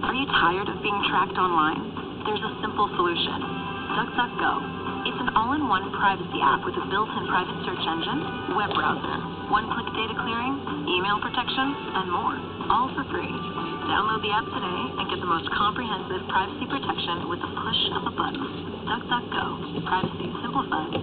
Are you tired of being tracked online? There's a simple solution. DuckDuckGo. It's an all-in-one privacy app with a built-in private search engine, web browser, one-click data clearing, email protection, and more. All for free. Download the app today and get the most comprehensive privacy protection with the push of a button. DuckDuckGo. Privacy simplified.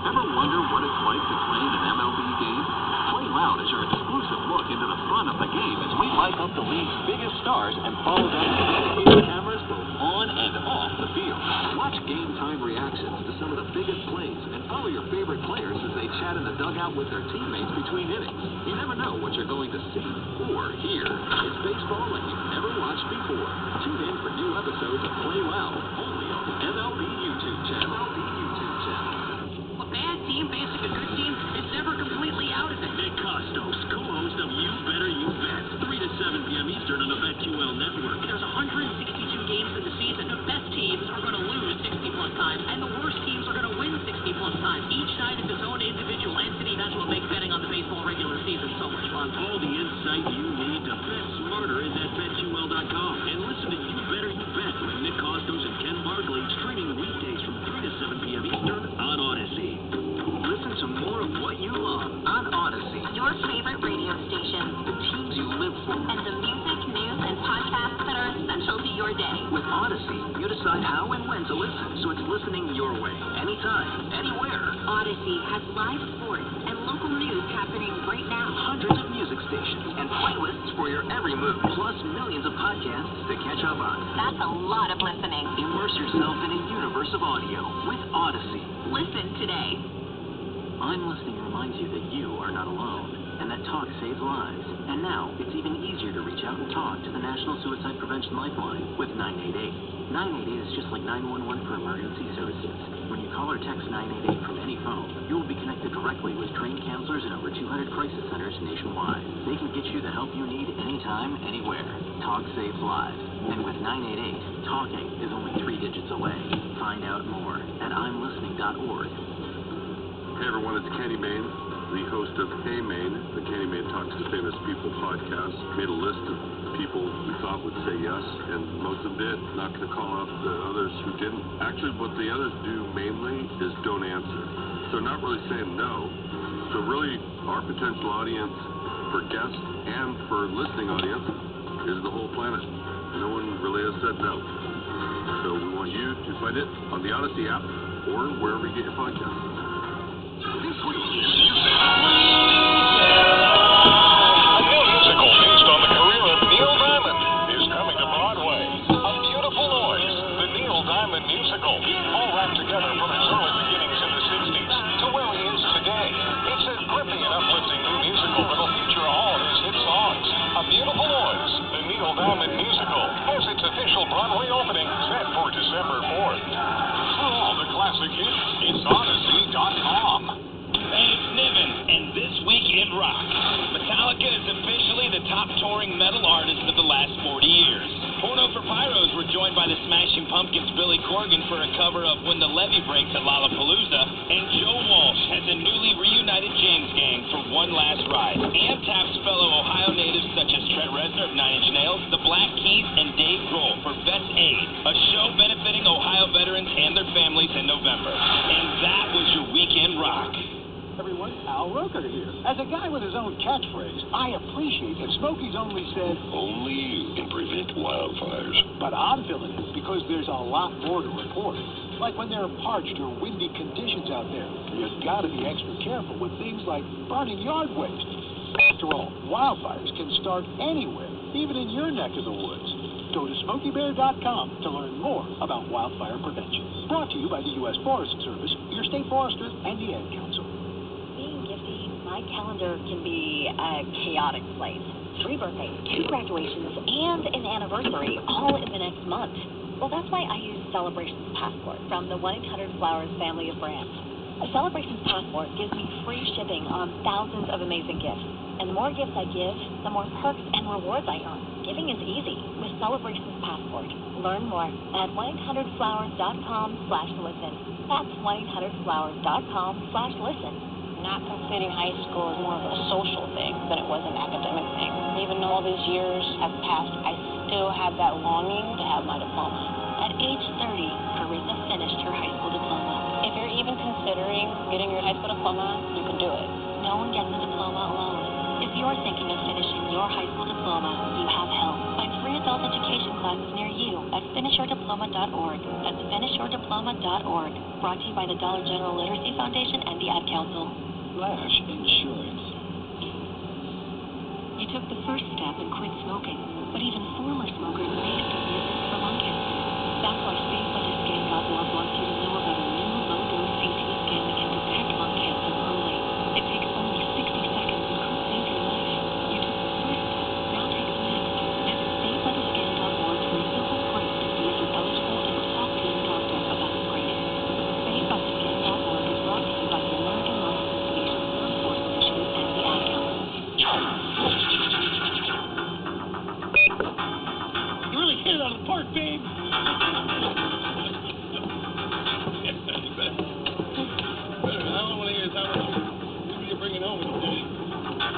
Ever wonder what it's like to play in an MLB game? Play Loud is your exclusive look into the front of the game as we light up the league's biggest stars and follow them with dedicated cameras both on and off the field. Watch game time reactions to some of the biggest plays and follow your favorite players as they chat in the dugout with their teammates between innings. You never know what you're going to see or hear. It's baseball like you've never watched before. Tune in for new episodes of Play Loud only on the MLB YouTube channel. A bad team facing a good team is never completely out of it. Nick Costos, co-host of You Better You Bet, 3 to 7 p.m. Eastern on the BetQL network. There's 162 games in the season. The best teams are going to lose 60-plus times, and the worst teams are going to win 60-plus times. Each side is its own individual entity. That's what makes betting on the baseball regular season so much fun. All the insight you need to bet smarter is at BetQL.com. And listen to You Better You Bet with Nick Costos and Ken Barkley, streaming weekdays from 3 to 7 p.m. Eastern on Odyssey. Listen to more of what you love on Odyssey. Your favorite radio station. The teams you live for. And the music, news, and podcasts that are essential to your day. With Odyssey, you decide how and when to listen, so it's listening your way, anytime, anywhere. Odyssey has live sports and local news happening right now. Hundreds of music stations and playlists for your every mood, plus millions of podcasts to catch up on. That's a lot of listening. Immerse yourself in a universe of audio with Odyssey. Listen today. I'm Listening reminds you that you are not alone, and that talk saves lives. And now, it's even easier to reach out and talk to the National Suicide Prevention Lifeline with 988. 988 is just like 911 for emergency services. When you call or text 988 from any phone, you will be connected directly with trained counselors in over 200 crisis centers nationwide. They can get you the help you need anytime, anywhere. Talk saves lives. And with 988, talking is only 3 digits away. Find out more at imlistening.org. Hey everyone, it's Kenny Mayne, the host of Hey Mayne, the Kenny Mayne Talks to Famous People podcast. Made a list of people we thought would say yes, and most of them did. Not going to call out the others who didn't. Actually, what the others do mainly is don't answer. So not really saying no. So really, our potential audience for guests and for listening audience is the whole planet. No one really has said no. So we want you to find it on the Odyssey app or wherever you get your podcasts. This week in music. A new musical based on the career of Neil Diamond is coming to Broadway. A Beautiful Noise, the Neil Diamond musical, all wrapped together from his early beginnings in the 60s to where he is today. It's a gripping and uplifting new musical that'll feature all of his hit songs. A Beautiful Noise, the Neil Diamond musical, has its official Broadway opening set for December 4th. For all the classic hits, it's Odyssey.com. Hey, it's Niven, and this week in rock, Metallica is officially the top touring metal artist of the last 40 years. Porno for Pyros were joined by the Smashing Pumpkins' Billy Corgan for a cover of When the Levee Breaks at Lollapalooza, and Joe Walsh has a newly reunited James Gang for one last ride, and taps fellow Ohio natives such as Trent Reznor of Nine Inch Nails, the Black Keys, and Dave Grohl for Vets Aid, a show benefiting Ohio veterans and their families in November. And that was your week in rock. Everyone, Al Roker here. As a guy with his own catchphrase, I appreciate that Smokey's only said, Only you can prevent wildfires. but I'm filling in because there's a lot more to report. Like when there are parched or windy conditions out there, you've got to be extra careful with things like burning yard waste. After all, wildfires can start anywhere, even in your neck of the woods. Go to SmokeyBear.com to learn more about wildfire prevention. Brought to you by the U.S. Forest Service, your state forester, and the Ad Council. My calendar can be a chaotic place. 3 birthdays, 2 graduations, and an anniversary all in the next month. Well, that's why I use Celebrations Passport from the 1-800-Flowers family of brands. A Celebrations Passport gives me free shipping on thousands of amazing gifts. And the more gifts I give, the more perks and rewards I earn. Giving is easy with Celebrations Passport. Learn more at 1-800-Flowers.com/listen. That's 1-800-Flowers.com/listen. Not completing high school is more of a social thing than it was an academic thing. Even though all these years have passed, I still have that longing to have my diploma. At age 30, Carissa finished her high school diploma. If you're even considering getting your high school diploma, you can do it. No one gets a diploma alone. If you're thinking of finishing your high school diploma, you have help. Find free adult education classes near you at finishyourdiploma.org. That's finishyourdiploma.org. Brought to you by the Dollar General Literacy Foundation and the Ad Council. Flash Insurance. You took the first step and quit smoking, but even former smokers may still be at risk for lung cancer. That's why SaveByTheScan.org wants you to know about a new low-dose CT scan that can detect lung cancer early. It takes only 60 seconds and could save your life. You took the first step, now take the next. Visit SaveByTheScan.org for a simple quiz to see if you're eligible and talk to your doctor about screening. SaveByTheScan.org is brought to you by the American Lung Association, Armed Forces Initiative, and the Ad Council. You really hit it out of the park, babe.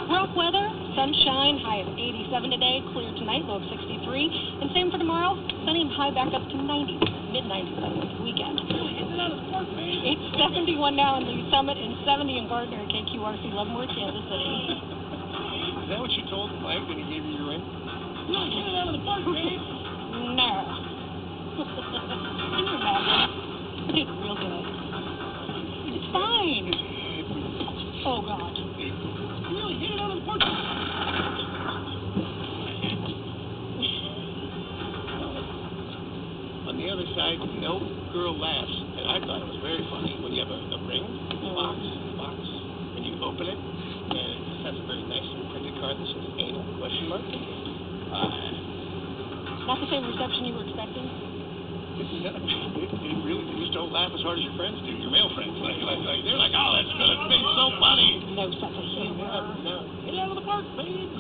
Rough weather, sunshine, high of 87 today, clear tonight, low of 63. And same for tomorrow, sunny and high back up to 90, mid-90s by the weekend. It's 71 now in Lee Summit and 70 in Gardner, KQRC Leavenworth, Kansas City. Is that what you told Mike when he gave you your ring? You really hit it out of the park, babe. No. Can you imagine? It's real good. It's fine. Oh, God. You really hit it out of the park. On the other side, no girl laughs, and I thought it was very funny when you have a ring, box, and you open it, and it just has a very nice printed card that says anal question mark. Not the same reception you were expecting? It really, you just don't laugh as hard as your friends do, your male friends. Like they're like, oh, that's good, it's been so funny. No sense of humor. No, get out of the park, babe.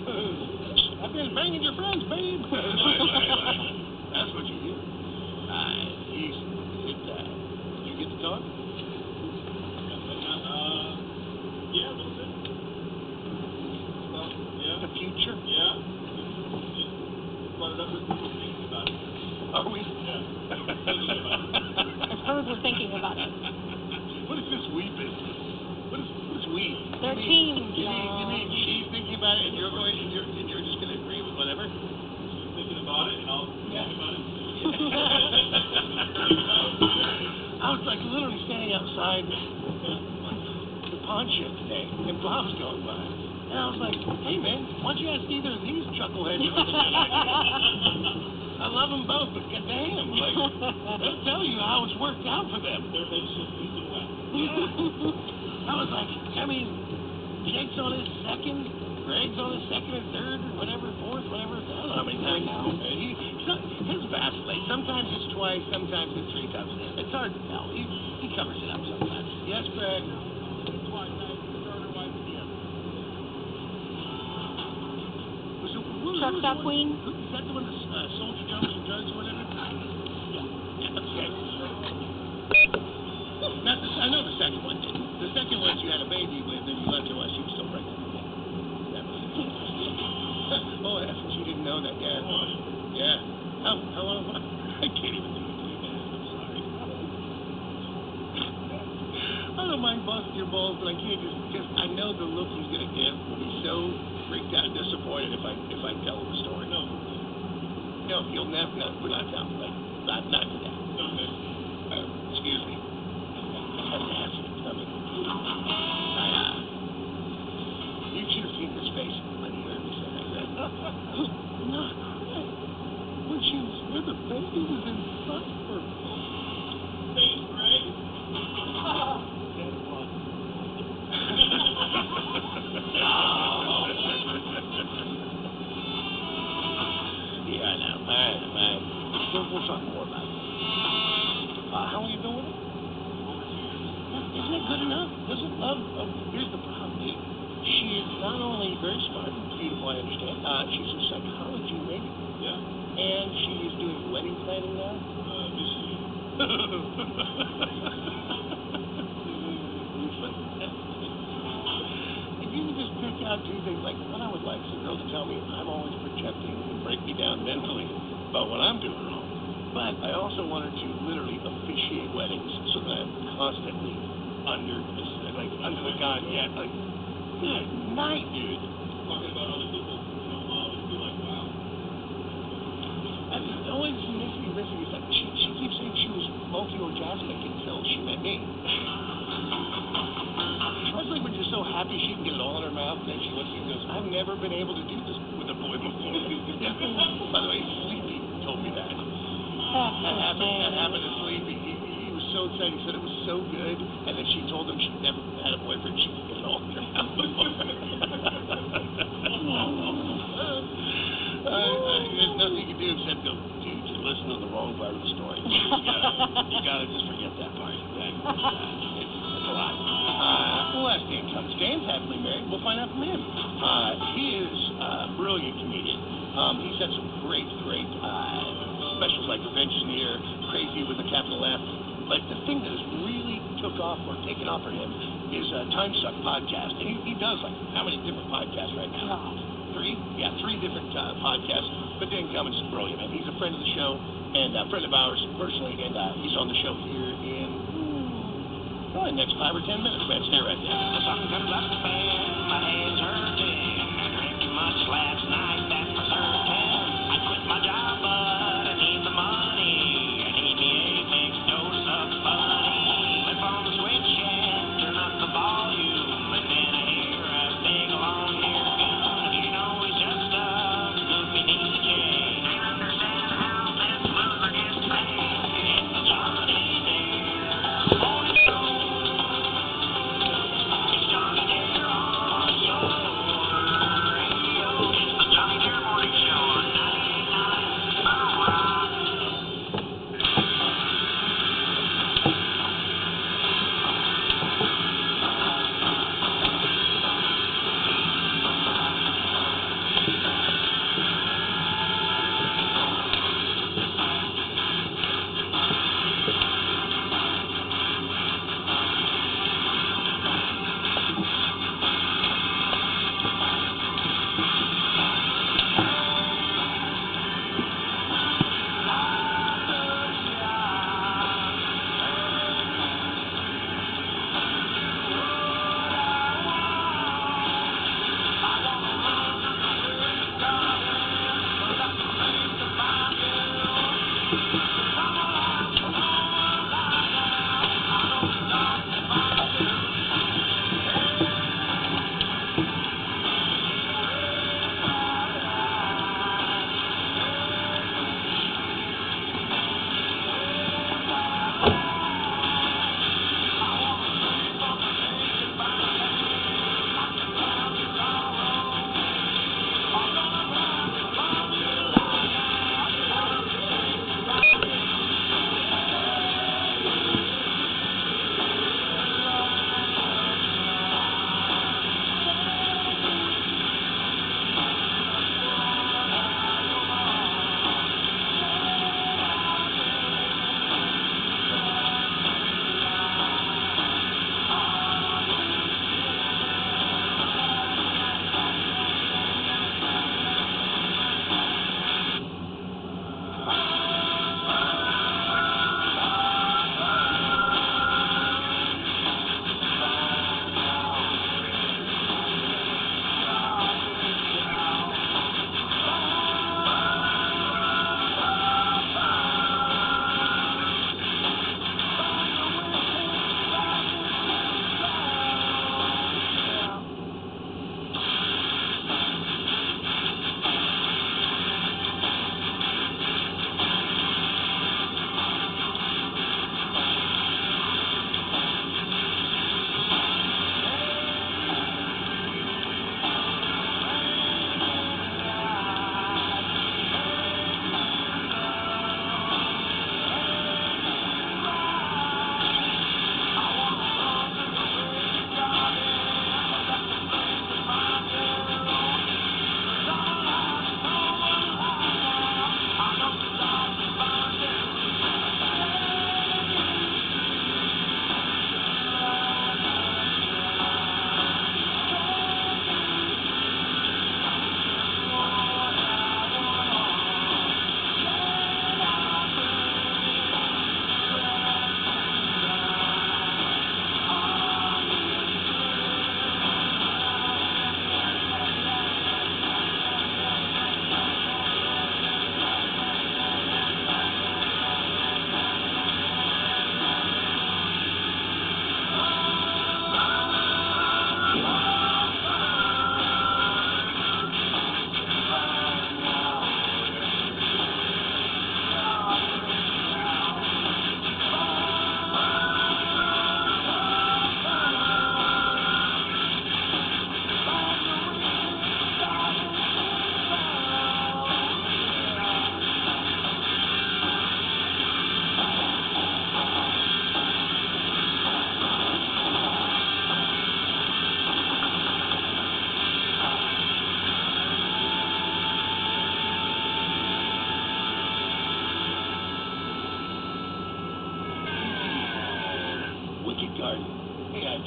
I've been banging your friends, babe. That's what you do. Did you get to talk? Yeah, a little bit. Yeah. The future? Yeah. Brought it up with people thinking about it. Are we? Yeah. I've heard we're thinking about it. What is this we business? What is we? They're teams, You mean she's thinking about it and you're just going to agree with whatever? She's thinking about it and I'll think about it. I was like literally standing outside the pawn shop today, and Bob's going by. And I was like, hey man, why don't you ask either of these chuckleheads? I love them both, but goddamn, like, they'll tell you how it's worked out for them. Their heads just east and west. Yeah. I was like, I mean, Jake's on his second, Greg's on his second or third, or whatever, fourth, whatever. I don't know how many times now. His vacillate. Sometimes it's twice, sometimes it's 3 times. It's hard to tell. He covers it up sometimes. Yes, Greg? Twice, I started her wife together. Truck stop queen? Is that the one that soldier jumps and drugs or whatever? Yeah. Okay. I know the second one didn't. The second one you had a baby with and you left her while she was still pregnant. That was it. Oh, that's what you didn't know that, yeah. Yeah. How long? I can't even do it to you, man. I'm sorry. I don't mind busting your balls, but I can't just I know the look he's gonna give will be so freaked out and disappointed if I tell him the story. No, you'll never. No, we're not telling. Like, not today. Okay. Excuse me. I had an acid coming. You should have seen his face when he heard me say that. No. When the baby was in Cypher. Thanks, Greg. Yeah, I know. All right. We'll talk more about it. How long you been with her? Isn't that good enough? Doesn't love? Here's the problem. She is not only very smart and beautiful, I understand. She's a psychology major. Yeah. And she is doing wedding planning now. This year. If you could just pick out 2 things, like what I would like is a girl to tell me I'm always projecting and break me down mentally. about what I'm doing wrong. But I also want her to literally officiate weddings so that I'm constantly under the gun. Yeah, like, good night, dude. Talking about other people, just be like, wow. And the only thing missing is that she keeps saying she was multi-orgasmic until she met me. That's like when you're so happy she can get it all in her mouth, and then she looks at you and goes, I've never been able to do this with a boy before. Yeah. By the way, Sleepy told me that. That happened to Sleepy. He was so excited. He said it was so good, and then she told him she'd never had a boyfriend. She could get it all in her mouth before. There's nothing you can do except go, dude, you listen to the wrong part of the story. You gotta just forget that part. It's a lot. We'll ask Dan Cummings. Dan's happily married. We'll find out from him. He is a brilliant comedian. He's had some great specials like Revenge is Near, Crazy with a capital F. But the thing that has really took off or taken off for him is Time Suck podcast. And he does like how many different podcasts right now? 3? Yeah, 3 different podcasts. But Dan Cummings is brilliant, man. He's a friend of the show and a friend of ours personally, and he's on the show here in probably the next 5 or 10 minutes, man. Stay right there. The sun comes up and my head's hurting. I drank too much last night, that's for certain. I quit my job, but I need the money. I need me a mixed dose of funny. Flip on the switch and turn up the volume. And then I hear a big long ear goon. You know he's just a goofy DJ. Can't understand how this loser gets paid. It's Johnny Dare Morning Show. It's Johnny Dare on your radio. It's the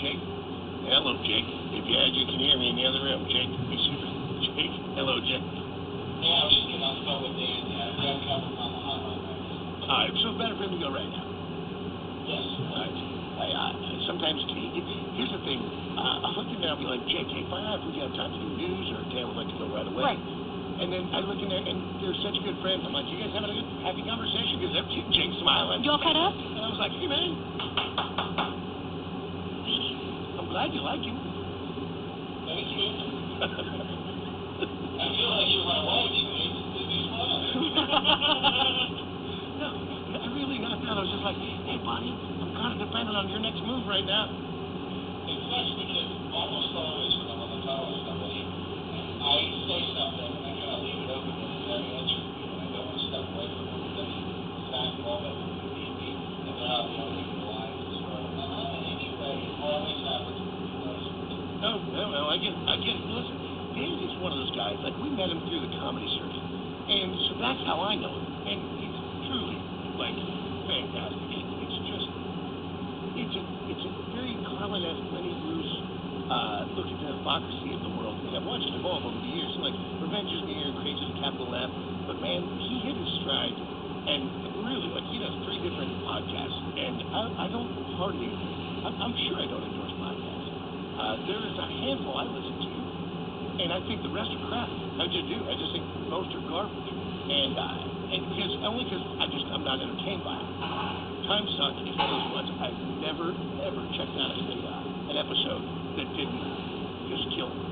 Jake? Hello, Jake. If you can hear me in the other room, Jake. Jake. Hello, Jake. Yeah, I was just getting on the phone with Dan. Yeah, I've got covered on the hotline right now. All right, so better for him to go right now. Yes. All right. Sometimes, here's the thing. I'll look in there, I'll be like, Jake, hey, find out if we got time to do news, or Dan would like to go right away. Right. And then I look in there, and they're such good friends. I'm like, you guys having a good, happy conversation? Because Jake's smiling. You all caught up? And I was like, hey, man. I'm glad you like him. Thank you. I feel like you're my wife. You need to be smiling. No, I really not that. I was just like, hey, buddy, I'm kind of dependent on your next move right now. It sucks because almost always when I'm on the phone with somebody, I say something and I kind of leave it open and then they answer me, and I don't want to step away from it because the exact moment when you need me, and they're on the other end of the line. So, anyway, it always happens with those. No, I get it. Listen, Dan is one of those guys, like, we met him through the comedy circuit, and so that's how I know him, and he's truly, like, fantastic. It's a very Carlin-esque, Lenny Bruce look at the hypocrisy of the world. And I've watched it evolve over the years. Like, Revenge is Near, Crazy with a capital F. But, man, he hit his stride. And really, like, he does 3 different podcasts. And I don't hardly, I'm sure I don't endorse podcasts. There is a handful I listen to. And I think the rest are crap. I just do. I just think most are garbage. And because I'm not entertained by it. Time Suck is one of those ones I've never, ever checked out an episode that didn't just kill me.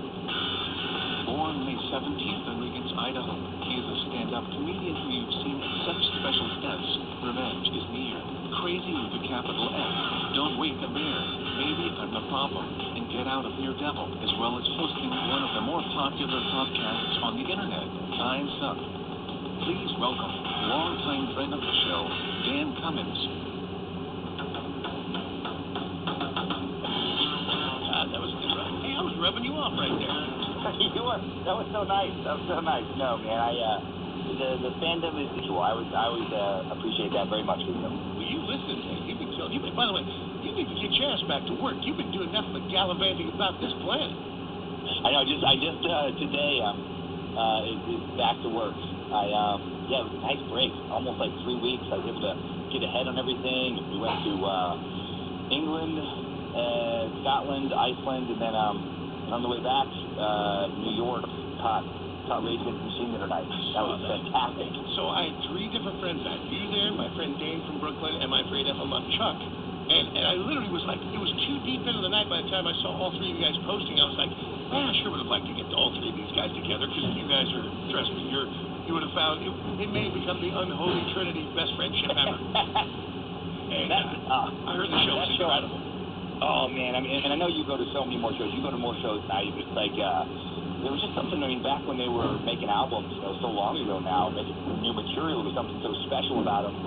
Born May 17th in Liggins, Idaho, he is a stand-up comedian who you've seen in such special guests. Revenge is Near, Crazy with a capital F, Don't Wake a Bear, Maybe I'm the Problem, and Get Out of Your Devil, as well as hosting one of the more popular podcasts on the internet, Time's Up. Please welcome longtime friend of the show, Dan Cummins. That was good. Hey, I was rubbing you off right there. You were. That was so nice. No, man, the fandom is mutual. I always appreciate that very much with you. Well, you listen, man. You've been killing. By the way, you need to get your ass back to work. You've been doing nothing but gallivanting about this planet. I know. I just today is back to work. It was a nice break. Almost like 3 weeks. I was able to get ahead on everything. We went to England, Scotland, Iceland, and then on the way back, New York, taught Rage Against the Machine the other night. That was fantastic. So I had 3 different friends. I had you there, my friend Dane from Brooklyn, and my friend Chuck. And I literally was like, it was too deep into the night by the time I saw all 3 of you guys posting. I was like, man, I sure would have liked to get all 3 of these guys together, because you guys are, trust me, you would have found, it may have become the unholy trinity best friendship ever. And I heard the show was incredible. Oh, man, I mean, and I know you go to so many more shows. You go to more shows now. It's like, there was just something, I mean, back when they were making albums, so long ago now, making new material, there was something so special about them.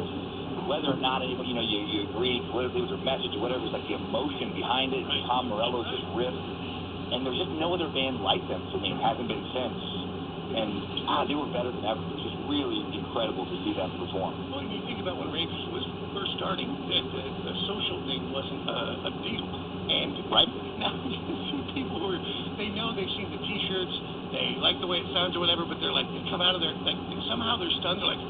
Whether or not, you agree, whether it was a message or whatever, it was like the emotion behind it. Tom Morello's just riffed. And there was just no other band like them for me. It hasn't been since. And they were better than ever. It was just really incredible to see them perform. Well, you think about when Rage was first starting, that the social thing wasn't a deal. And now you see people who they know they've seen the T-shirts, they like the way it sounds or whatever, but they're like, they come out of there, like, somehow they're stunned. They're like,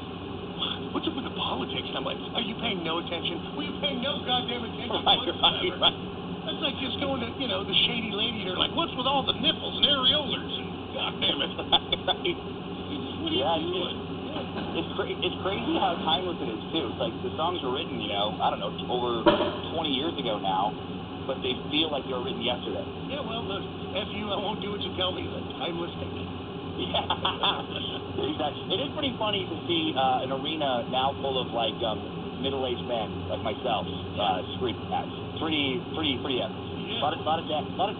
what's up with the politics? And I'm like, are you paying no attention? Well, you're paying no goddamn attention. Right. That's like just going to, the shady lady, and they're like, what's with all the nipples and areolas? And goddamn it. Right. What are you doing? It's crazy how timeless it is, too. It's like the songs were written, I don't know, over 20 years ago now, but they feel like they were written yesterday. Yeah, well, look, F you, I won't do what you tell me. That's timeless thinking. Yeah, exactly. It is pretty funny to see an arena now full of, like, middle-aged men like myself screaming at us. Pretty epic. Yeah. A lot of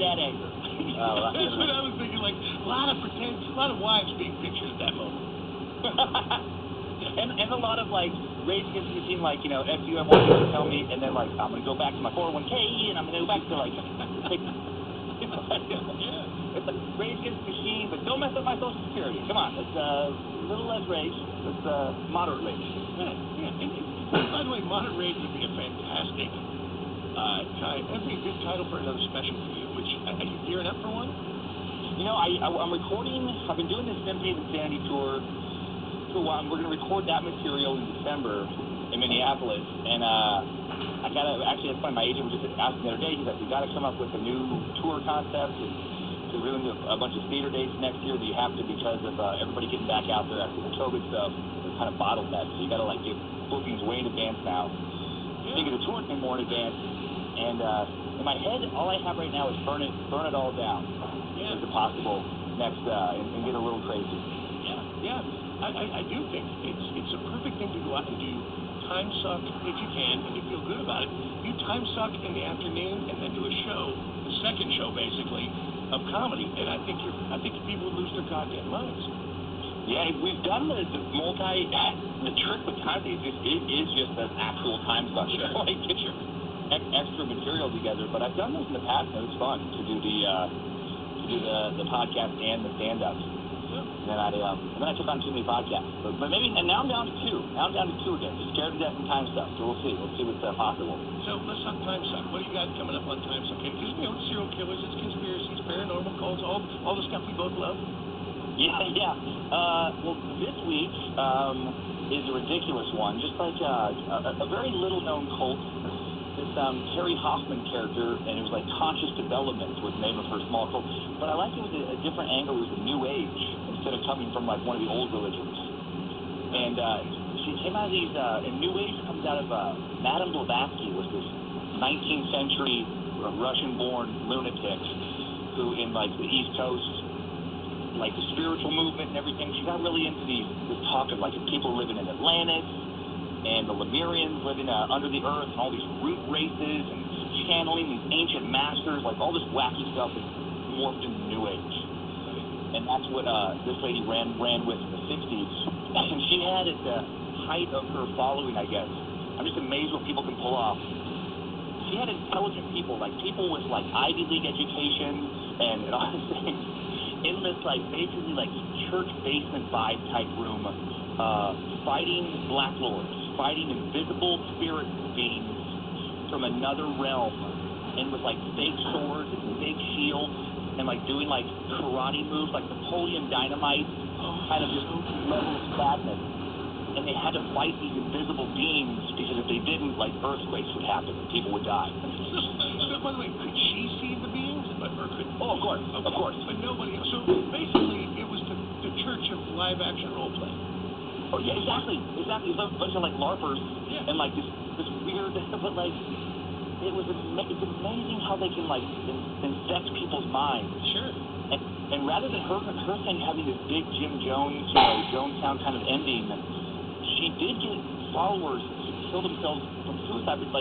dad anger. That's what I was thinking, like, a lot of wives being pictured at that moment. and a lot of, like, Rage Against the Machine, like, F you, I want you to tell me, and then, like, I'm going to go back to my 401k, and I'm going to go back to, like, it's like Rage Against the Machine, but don't mess up my Social Security. Come on, let's a little less rage. Let's moderate rage. Yeah. By the way, moderate rage would be a fantastic Ty, that'd be a good title for another special for you. Are you gearing up for one? You know, I'm recording. I've been doing this Sympathy of Insanity tour for a while. We're going to record that material in December in Minneapolis, and I gotta actually. That's funny. My agent was just asking the other day. He's like, "We got to come up with a new tour concept to really do a bunch of theater dates next year. That you have to because of everybody getting back out there after the COVID stuff. It's kind of bottleneck. So you got to like get bookings way in advance now. Thinking the tour thing more in advance. And in my head, all I have right now is burn it all down. Is it possible next and get a little crazy? Yeah. I do think it's a perfect thing to go out and do. Time suck if you can, and you feel good about it. You time suck in the afternoon and then do a show, the second show basically, of comedy, and I think people would lose their goddamn minds. Yeah, we've done the trick with time is just an actual time suck. You know, like get your extra material together. But I've done those in the past, and it's fun to do the podcast and the stand-ups. And then I took on too many podcasts. But maybe, and now I'm down to two. Now I'm down to two again. Just scared to death from time suck. So we'll see. Let's see what's possible. So let's talk time suck. What do you got coming up on time suck? Because it's serial killers, it's conspiracies, paranormal cults, all the stuff we both love. Yeah. Well, this week is a ridiculous one. Just like a very little-known cult. This Terry Hoffman character, and it was like Conscious Development was the name of her small cult. But I like it with a different angle. It was the New Age instead of coming from like one of the old religions. And she came out of these, and New Age comes out of Madame Blavatsky was this 19th century Russian-born lunatic who in like the East Coast, like the spiritual movement and everything, she got really into this talk of like people living in Atlantis, and the Lemurians living under the earth, and all these root races, and channeling these ancient masters, like all this wacky stuff that morphed into New Age. And that's what this lady ran with in the 60s. And she had at the height of her following, I guess. I'm just amazed what people can pull off. She had intelligent people, like people with like Ivy League education, and all these things, in this like basically like church basement vibe type room, fighting Black Lords, fighting invisible spirit beings from another realm, and with like fake swords and fake shields, and like doing like karate moves, like Napoleon Dynamite, kind of just level of sadness. And they had to fight these invisible beings because if they didn't, like earthquakes would happen and people would die. So, by the way, could she see the beings? Of course. But nobody else. So basically, it was the church of live action role play. Oh yeah, exactly. It's a bunch of like LARPers and like this weird, but like it's amazing how they can like infect people's minds. Sure. And rather than her thing having this big Jim Jones, Jonestown kind of ending, she did get followers to kill themselves from suicide, but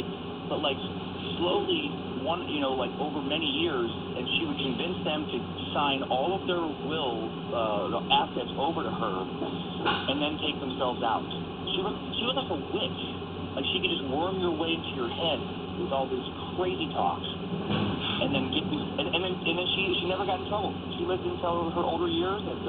slowly like over many years, and she would convince them to sign all of their will assets over to her, and then take themselves out. She was like a witch. Like she could just worm your way into your head with all this crazy talk, and then get you, and then she never got in trouble. She lived until her older years, and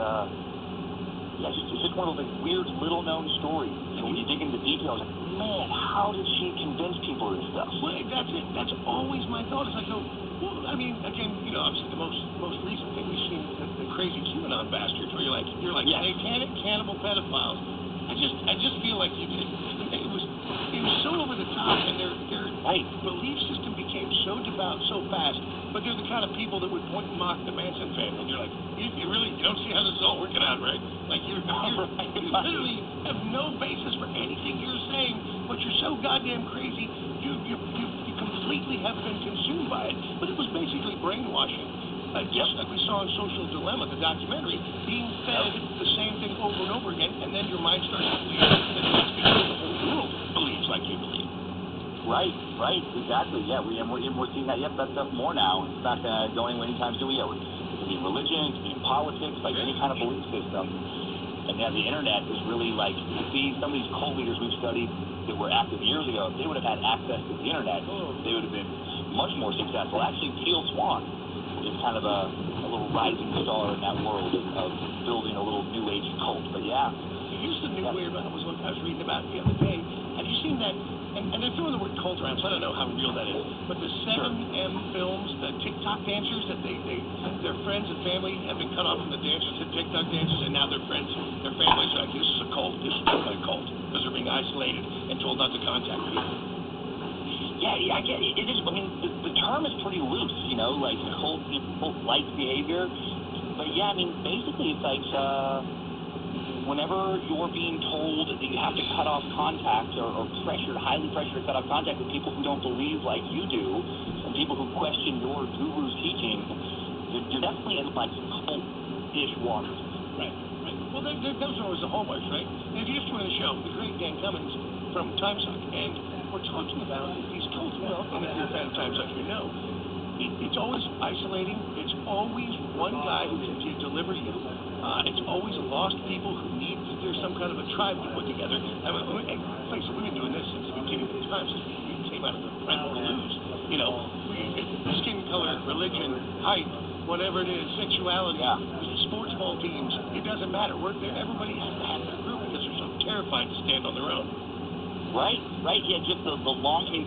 it's just one of those like weird little known stories. And when you dig into details, like, man, how did she convince people of this stuff? Well, that's it. That's always my thought. It's like, well, I mean, again, obviously the most recent thing we've seen is the crazy QAnon bastards, where you're like satanic cannibal pedophiles. I just feel like it was so over the top, and their belief system became so devout so fast. But they're the kind of people that would point and mock the Manson family. And you're like, you don't see how this is all working out, right? Like you literally have no basis for anything you're saying, but you're so goddamn crazy. You completely have been consumed by it. But it was basically brainwashing. Just like we saw in Social Dilemma, the documentary, being fed the same thing over and over again, and then your mind starts to believe, and that's because the whole world believes like you believe. Right, exactly. Yeah, we're seeing that stuff more now. It's not going anytime soon. It can be in religion, it can be in politics, like any kind of belief system. And the internet is really like, you see some of these cult leaders we've studied that were active years ago, if they would have had access to the internet, they would have been much more successful. Actually, Teal Swan is kind of a little rising star in that world of building a little new age cult. But yeah. Here's the new weird one I was reading about the other day. Have you seen that, and they're throwing the word cult around, so I don't know how real that is, but the 7M films, the TikTok dancers, that their friends and family have been cut off from the dancers, the TikTok dancers, and now their friends, their families are like, this is a cult, this is definitely a cult, because they're being isolated and told not to contact people. Yeah, I get it. It is, I mean, the term is pretty loose, you know, like cult-like behavior. But yeah, I mean, basically it's like, whenever you're being told that you have to cut off contact or pressured, highly pressured to cut off contact with people who don't believe like you do, and people who question your guru's teaching, you're definitely in like cult-ish waters. Right. Well, those are always the hallmarks, right? And if you just joined the show, the great Dan Cummins from Timesuck, and we're talking about these cults. Well, and if you're a fan of Timesuck, you know, it's always isolating. It's always one guy who can deliver you. It's always lost people who need, there's some kind of a tribe to put together. And face it, we've been doing this since the beginning of time, since we came out of the primal blues. You know, skin color, religion, height, whatever it is, sexuality, sports ball teams, it doesn't matter. We're there. Everybody has to have their group because they're so terrified to stand on their own. Right, yeah, just the long, I mean,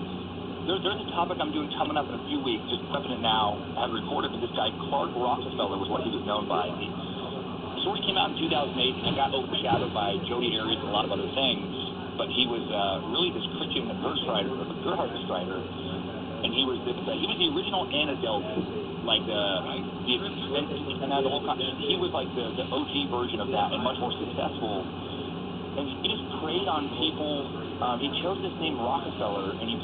there's a topic I'm doing coming up in a few weeks, just prepping it now. I had recorded with this guy, Clark Rockefeller was what he was known by. The story came out in 2008 and got overshadowed by Jodi Arias and a lot of other things, but he was really this Christian ghostwriter, and he was the original Anna Delvey, like he was like the OG version of that and much more successful. And he just preyed on people. He chose this name Rockefeller, and he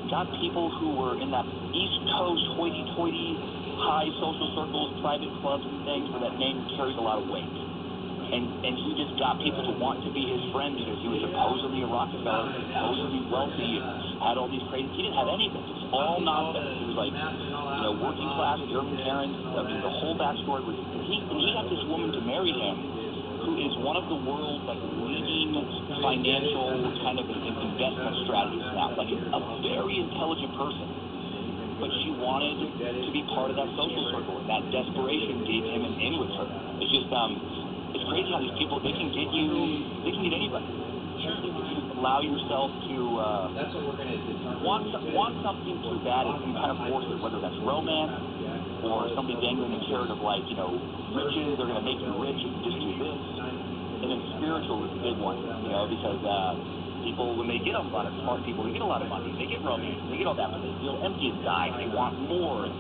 got people who were in that East Coast hoity-toity, high social circles, private clubs and things where that name carries a lot of weight. And he just got people to want to be his friend because he was supposedly a Rockefeller, supposedly wealthy, and had all these crazy. He didn't have anything. It was all nonsense. He was like, working class German parents. I mean, the whole backstory was he got this woman to marry him, who is one of the world's leading financial kind of investment strategists now, like a very intelligent person. But she wanted to be part of that social circle, and that desperation gave him an in with her. It's just, it's crazy how these people, they can get anybody. If you just allow yourself to want something too bad, and you kind of force it, whether that's romance, or somebody dangling a carrot of riches, they're going to make you rich if you just do this. And then spiritual is the big one, because people, when they get a lot of smart people, they get a lot of money, they get romance, they get all that, but they feel empty inside, they want more. And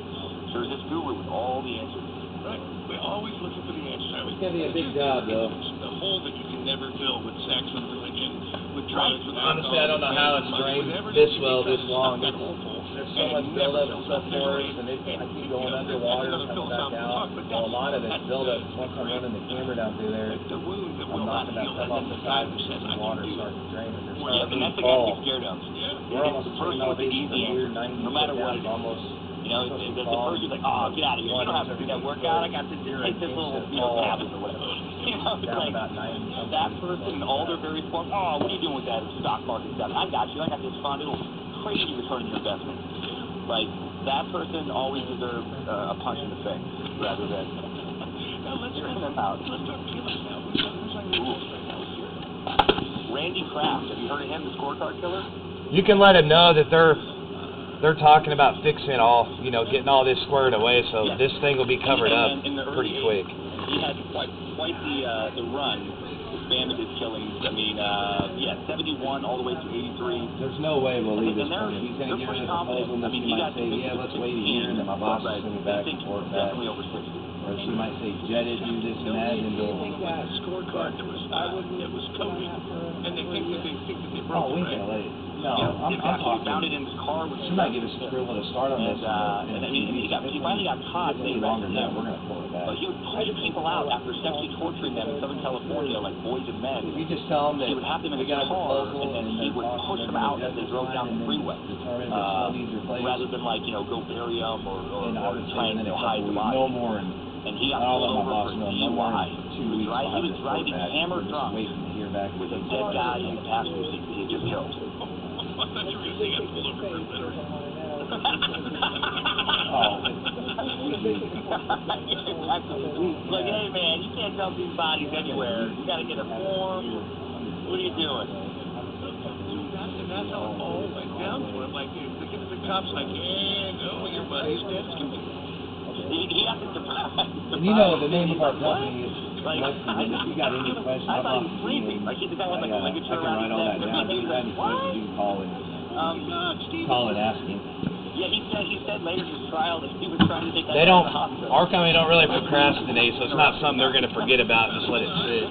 there's this guru with all the answers. Right. We're always looking for the answers. It's going to be a big job, though. The hole that you can never fill with sex, with religion, with drugs, with alcohol. Honestly, I don't know how it's drained this well, this long. There's so much buildup and stuff for us, and I keep going underwater, coming back out. Well, a lot of it's buildup. Once I'm running the camera down through there, I'm knocking that stuff off the side, and the water starts to drain. And and that's the guy to be scared of. We're almost first all with the these easy answer, no matter what it is. Almost. The first is like, oh, get out of here. You don't have to do that workout. I got to take this little, tablet or whatever. It's like that person and all their various forms. Oh, what are you doing with that stock market stuff? I got you. I got this fund. It'll crazy return on your investment. Like, that person always deserves a punch in the face rather than hearing them out. Let's talk killers now. Who's on your list right now? Randy Kraft. Have you heard of him, the scorecard killer? You can let him know that they're talking about fixing it all, getting all this squared away, so this thing will be covered up pretty quick. He had quite the run with bandit killings. I mean, 71 all the way to 83. There's no way we'll leave this one. He's going to give us a proposal, and she might say, yeah, let's wait a year, and then my boss is going to be back and forth back. Or she might say, jetted, do this and that, and go. He got a scorecard that was coded, and they think that they broke it. Oh, we can let it. No, I'm talking. Found it in his car. She might give us approval to start on this. And he finally got caught. Any longer than that, we're going to pull it back. But he would push people out after sexually torturing them in Southern California, like boys and men. You just tell them that he would have them in his car, and then he would push them out as they drove down the freeway, rather than go bury them or try and hide the body. No more. And he got pulled over for DUI. He was driving hammered drunk with a dead guy in the passenger seat that he just killed. I thought you were going to say he got pulled over for litter. It's like, hey man, you can't dump these bodies anywhere. You got to get a form. What are you doing? cop's like, no, your buddy's dead as can be. He hasn't surprised. And you know, the name of our company is Like, if you got any questions, I thought he I'm was sleeping. Like, the guy had like a ligature I can write all that down. If you got any questions, you can call and ask him. Yeah, he said later in his trial that he was trying to take that They guy don't. to the hospital. Our company don't really procrastinate, so it's not something they're going to forget about and just let it sit.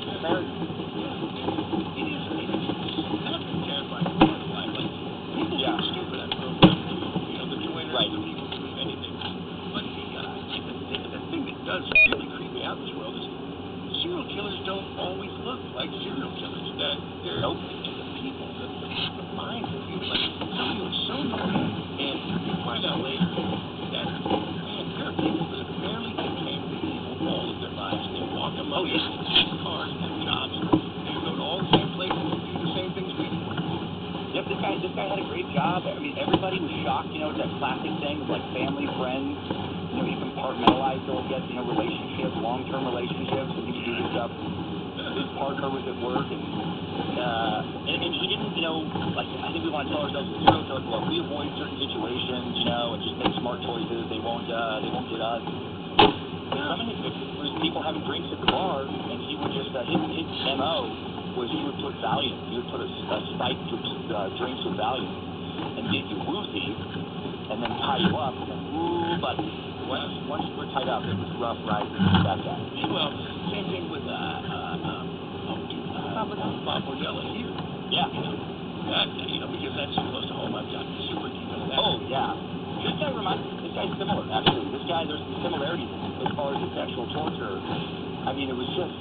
Yeah. Stupid at program. You know, the joiners, the people who do anything. But the thing that does really creep me out in this world is serial killers don't always look like serial killers. That they're the people, the minds of people. Like somebody who's so normal, and you find out later that man, there are people that barely became people all of their lives. They walk among us, cars, and jobs. They go to all the same places and do the same things we do. Yep, this guy had a great job. I mean, everybody was shocked. You know, it's that classic thing of like family, friends. You know, he compartmentalized all get, you know, relationships, long-term relationships, and he would do this stuff. His partner was at work, and he didn't, you know, like, I think we want to tell ourselves as serial killers, well, we avoid certain situations, you know, and just make smart choices. They won't get us. Some of his victims were people having drinks at the bar, and he would just, his MO was he would put Valium. He would put a spike to drinks with Valium and get you woozy, and then tie you up, and then woo, but once you were tied up, it was rough ride for that guy. Well, same thing with Bob Bordella here. Yeah. That, you know, because that's close to home. I've got super deep into that. Oh yeah. This guy's similar actually. This guy, there's some similarities as far as the sexual torture. I mean, it was just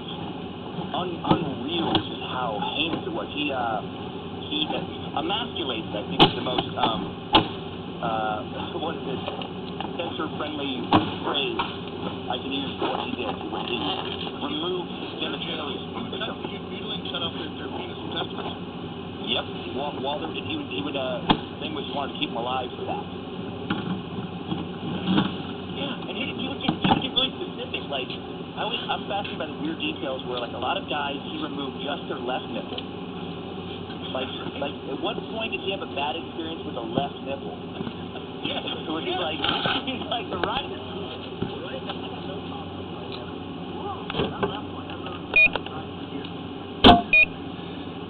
unreal just how heinous it was. He emasculates, I think, is the most what is it, censor-friendly phrase I can use for what he did. He removed genitalia. Mutilate, cut off their penis and testicles. Yep. While he would thing was he wanted to keep them alive for that. Yeah, and he would get really specific. Like I'm fascinated by the weird details where like a lot of guys he removed just their left nipple. Like at what point did he have a bad experience with a left nipple? Yeah, so he's like the right.